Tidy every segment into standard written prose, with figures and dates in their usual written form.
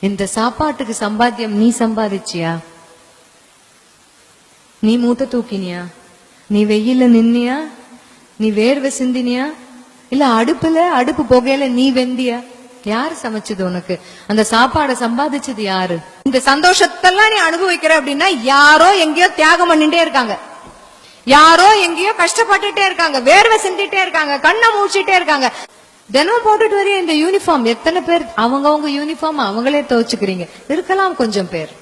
இந்த சாப்பாட்டுக்கு சம்பாத்தியம் நீ சம்பாதிச்சியா? நீ மூட்டை தூக்கினியா? நீ வெயில நின்னியா? நீ வேர்வை சிந்தினியா? இல்ல அடுப்பு புகையில நீ வெந்தியா? யாரு சமைச்சது உனக்கு? அந்த சாப்பாடை சம்பாதிச்சது யாரு? இந்த சந்தோஷத்தெல்லாம் நீ அனுபவிக்கிற அப்படின்னா யாரோ எங்கேயோ தியாகம் பண்ணிட்டே இருக்காங்க, யாரோ எங்கேயோ கஷ்டப்பட்டுட்டே இருக்காங்க, வேர்வை சிந்திட்டே இருக்காங்க, கண்ணை மூச்சிட்டே இருக்காங்க. தினம் போட்டுட்டு வரைய இந்த யூனிஃபார்ம் எத்தனை பேர் அவங்கவுங்க யூனிஃபார்ம் அவங்களே துவச்சுக்கிறீங்க? இருக்கலாம் கொஞ்சம் பேர்,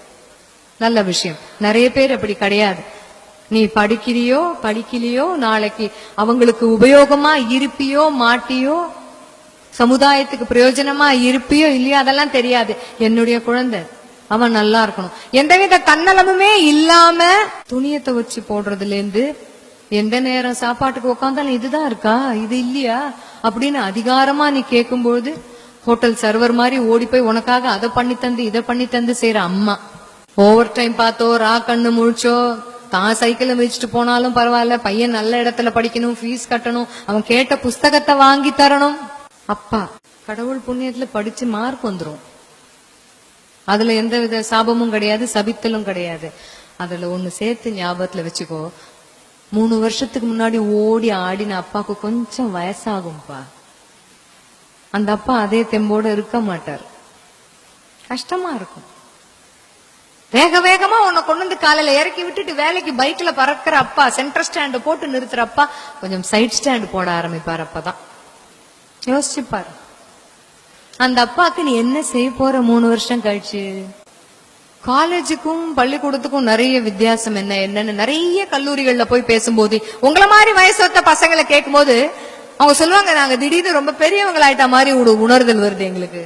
நல்ல விஷயம். நிறைய பேர் அப்படி கிடையாது. நீ படிக்கிறியோ படிக்கலையோ, நாளைக்கு அவங்களுக்கு உபயோகமா இருப்பியோ மாட்டியோ, சமுதாயத்துக்கு பிரயோஜனமா இருப்பியோ இல்லையோ அதெல்லாம் தெரியாது. என்னுடைய குழந்தை அவன் நல்லா இருக்கணும், எந்தவித தன்னலமுமே இல்லாம துணியை துவச்சு போடுறதுல இருந்து எந்த நேரம் சாப்பாட்டுக்கு உட்காந்தாலும் இதுதான் இருக்கா இது இல்லையா அப்படின்னு அதிகாரமா நீ கேட்கும்போது ஹோட்டல் சர்வர் மாதிரி ஓடி போய் உனக்காக அதை பண்ணி தந்து இதை பண்ணி தந்து செய்யற அம்மா. ஓவர் டைம் பார்த்தோ ரா கண்ணு முழிச்சோ தான் சைக்கிள மிதிச்சுட்டு போனாலும் பரவாயில்ல, பையன் நல்ல இடத்துல படிக்கணும், ஃபீஸ் கட்டணும், அவன் கேட்ட புஸ்தகத்தை வாங்கி தரணும். அப்பா கடவுள் புண்ணியத்துல படிச்சு மார்க் வந்துரும், அதுல எந்த வித சாபமும் கிடையாது, சபித்தலும் கிடையாது. அதுல ஒண்ணு சேர்த்து ஞாபகத்துல வச்சுக்கோ, 3 வருஷத்துக்கு முன்னாடி ஓடி ஆடின அப்பாவுக்கு கொஞ்சம் வயசாகும்பா. அந்த அப்பா அதே தெம்போட இருக்க மாட்டார், கஷ்டமா இருக்கும். வேக வேகமா உன்னை கொண்டு வந்து காலையில இறக்கி விட்டுட்டு வேலைக்கு பைக்ல பறக்கிற அப்பா, சென்டர் ஸ்டாண்ட் போட்டு நிறுத்துற அப்பா கொஞ்சம் சைட் ஸ்டாண்ட் போட ஆரம்பிப்பார். அப்பதான் யோசிச்சுப்பாரு, அந்த அப்பாக்கு நீ என்ன செய்ய போற 3 வருஷம் கழிச்சு? காலேஜுக்கும் பள்ளிக்கூடத்துக்கும் நிறைய வித்தியாசம் என்னன்னு நிறைய கல்லூரிகள்ல போய் பேசும்போது உங்களை மாதிரி வயசு ஒத்த பசங்களை கேட்கும் போது அவங்க சொல்லுவாங்க, நாங்க திடீர்னு ரொம்ப பெரியவங்களாயிட்ட மாதிரி உணர்தல் வருது எங்களுக்கு.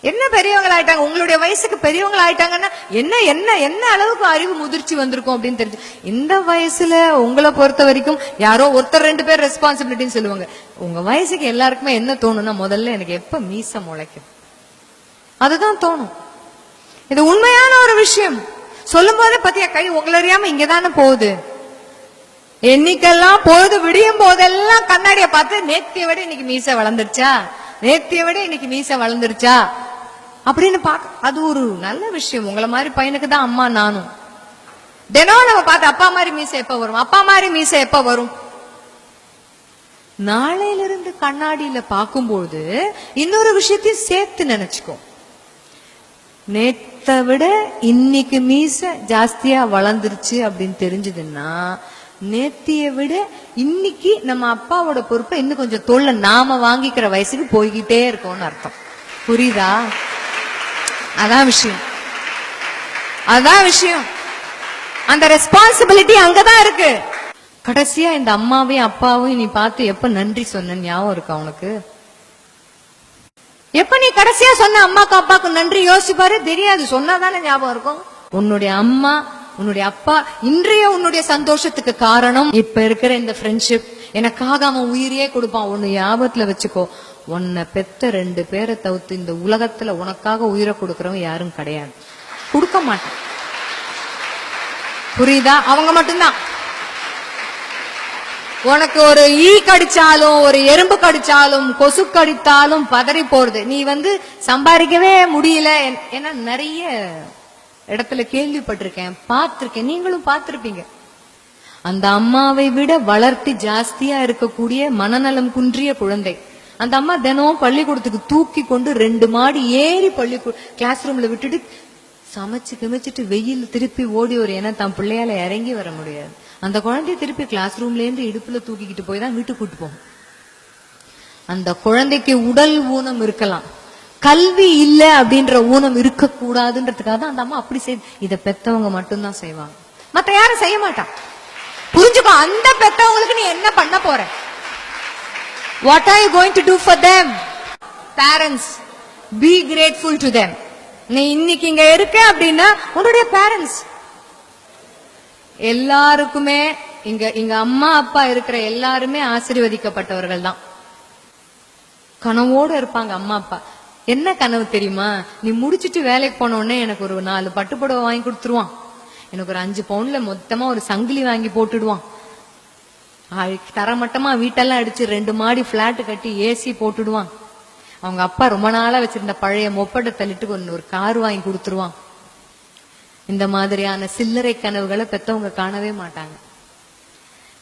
என்ன பெரியவங்களாயிட்டாங்க? உங்களுடைய வயசுக்கு பெரியவங்களாயிட்டாங்கன்னா என்ன என்ன என்ன அளவுக்கு அறிவு முதிர்ச்சி வந்திருக்கும் அப்படின்னு தெரிஞ்சு. இந்த வயசுல உங்களை பொறுத்த வரைக்கும் யாரோ ஒருத்தர் 2 பேர் ரெஸ்பான்சிபிலிட்டின்னு சொல்லுவாங்க. உங்க வயசுக்கு எல்லாருக்குமே என்ன தோணும்னா, முதல்ல எனக்கு எப்ப மீச முளைக்கும் அதுதான் தோணும். இது உண்மையான ஒரு விஷயம். சொல்லும் போதே பத்தியா கை உங்களை அறியாம இங்கதானே போகுது. என்னைக்கெல்லாம் பொழுது விடியும் போதெல்லாம் கண்ணாடிய பார்த்து நேத்திய விட இன்னைக்கு மீச வளர்ந்துருச்சா, நேத்திய விட இன்னைக்கு மீச வளர்ந்துருச்சா அப்படின்னு பாக்க, அது ஒரு நல்ல விஷயம். உங்களை மாதிரி பையனுக்கு தான் அம்மா நானும் தினம் நம்ம பார்த்து அப்பா மாதிரி மீச எப்ப வரும், அப்பா மாதிரி மீச எப்ப வரும். நாளையிலிருந்து கண்ணாடியில பார்க்கும்போது இன்னொரு விஷயத்தையும் சேர்த்து நினைச்சுக்கோ. நேத்தை விட இன்னைக்கு மீச ஜாஸ்தியா வளர்ந்துருச்சு அப்படின்னு தெரிஞ்சதுன்னா, நேத்திய விட இன்னைக்கு நம்ம அப்பாவோட பொறுப்பை இன்னும் கொஞ்சம் தோல்ல நாம வாங்கிக்கிற வயசுக்கு போய்கிட்டே இருக்கோம்னு அர்த்தம். புரியுதா? அதான் விஷயம், அதான் விஷயம். அந்த ரெஸ்பான்சிபிலிட்டி அங்கதான் இருக்கு. கடைசியா இந்த அம்மாவையும் அப்பாவையும் நீ பார்த்து எப்ப நன்றி சொன்ன ஞாபகம் இருக்கா உனக்கு? எப்ப நீ கடைசியா சொன்ன அம்மாக்கு அப்பாக்கு நன்றி யோசிச்சு பாரு. தெரியாது, சொன்னாதானே ஞாபகம் இருக்கும். உன்னுடைய அம்மா உன்னுடைய அப்பா இன்றைய உன்னுடைய சந்தோஷத்துக்கு காரணம் இப்ப இருக்கிற இந்த ஃப்ரெண்ட்ஷிப். எனக்காக அவன் உயிரையே கொடுப்பான். ஒன்னு ஞாபகத்துல வச்சுக்கோ, உன்னை பெத்த 2 பேரை தவிர்த்து இந்த உலகத்துல உனக்காக உயிரை கொடுக்கறவங்க யாரும் கிடையாது, கொடுக்க மாட்டான். புரியுதா? அவங்க மட்டும்தான். உனக்கு ஒரு ஈ கடிச்சாலும் ஒரு எறும்பு கடிச்சாலும் கொசு கடித்தாலும் பதறி போறது. நீ சம்பாதிக்கவே முடியல. ஏன்னா நிறைய இடத்துல கேள்விப்பட்டிருக்கேன், பார்த்திருக்கேன், நீங்களும் பார்த்திருப்பீங்க. அந்த அம்மாவை விட வளர்த்தி ஜாஸ்தியா இருக்கக்கூடிய மனநலம் குன்றிய குழந்தை. அந்த அம்மா தினம் பள்ளிக்கூடத்துக்கு தூக்கி கொண்டு 2 மாடி ஏறி கிளாஸ் ரூம்ல விட்டுட்டு சமைச்சு கிமைச்சிட்டு வெயில் திருப்பி ஓடி ஒரு ஏன்னா தான் பிள்ளையால இறங்கி வர முடியாது. அந்த குழந்தைய திருப்பி கிளாஸ் ரூம்ல இருந்து இடுப்புல தூக்கிக்கிட்டு போய் தான் வீட்டுக்கு கூட்டு போகும். அந்த குழந்தைக்கு உடல் ஊனம் இருக்கலாம், கல்வி இல்ல அப்படின்ற ஊனம் இருக்க கூடாதுன்றதுக்காக தான் அந்த அம்மா அப்படி செய்து. இதை பெத்தவங்க மட்டும்தான் செய்வாங்க, மத்த யாரும் செய்ய மாட்டான். புரிஞ்சுக்கோ, அந்த பெத்தவங்களுக்கு நீ என்ன பண்ண போற? What are you going to do for them? Parents, be grateful to them. நீ இன்னைக்கு இங்க இருக்க அப்படின்னா உன்னுடைய பேரண்ட்ஸ் எல்லாருக்குமே இங்க அம்மா அப்பா இருக்கிற எல்லாருமே ஆசீர்வதிக்கப்பட்டவர்கள் தான். கனவோடு இருப்பாங்க அம்மா அப்பா. என்ன கனவு தெரியுமா? நீ முடிச்சிட்டு வேலைக்கு போன உடனே எனக்கு ஒரு 4 பட்டுப்புடவை வாங்கி கொடுத்துருவான், எனக்கு ஒரு 5 பவுன்ல மொத்தமா ஒரு சங்கிலி வாங்கி போட்டுடுவான், தரமட்டமா வீட்டெல்லாம் அடிச்சு 2 மாடி பிளாட் கட்டி ஏசி போட்டுடுவான், அவங்க அப்பா ரொம்ப நாளா வச்சிருந்த பழைய மொப்பட்டை தள்ளிட்டு ஒரு கார் வாங்கி கொடுத்துருவான். இந்த மாதிரியான சில்லறை கனவுகளை பெத்தவங்க காணவே மாட்டாங்க.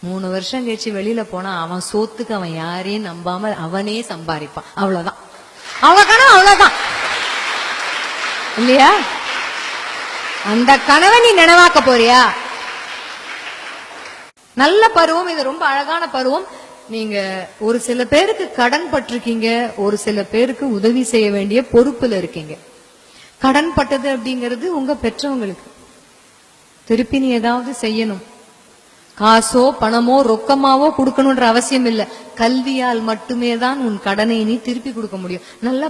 3 வருஷம் கழிச்சு வெளியில போனா அவன் சோத்துக்கு அவன் யாரையும் நம்பாம அவனே சம்பாதிப்பான். அவ்வளவுதான் அவன் கனவு, அவ்வளவுதான் இல்லையா? அந்த கனவை நீ நினைவாக்க போறியா? நல்ல பருவம் இது, ரொம்ப அழகான பருவம். நீங்க ஒரு சில பேருக்கு கடன் பட்டிருக்கீங்க, ஒரு சில பேருக்கு உதவி செய்ய வேண்டிய பொறுப்புல இருக்கீங்க. கடன் பட்டது அப்படிங்கிறது உங்க பெற்றவங்களுக்கு. திருப்பி நீ ஏதாவது செய்யணும். காசோ பணமோ ரொக்கமாவோ கொடுக்கணும்ன்ற அவசியம் இல்ல. கல்வியால் மட்டுமே தான் உன் கடனை நீ திருப்பி கொடுக்க முடியும். நல்லா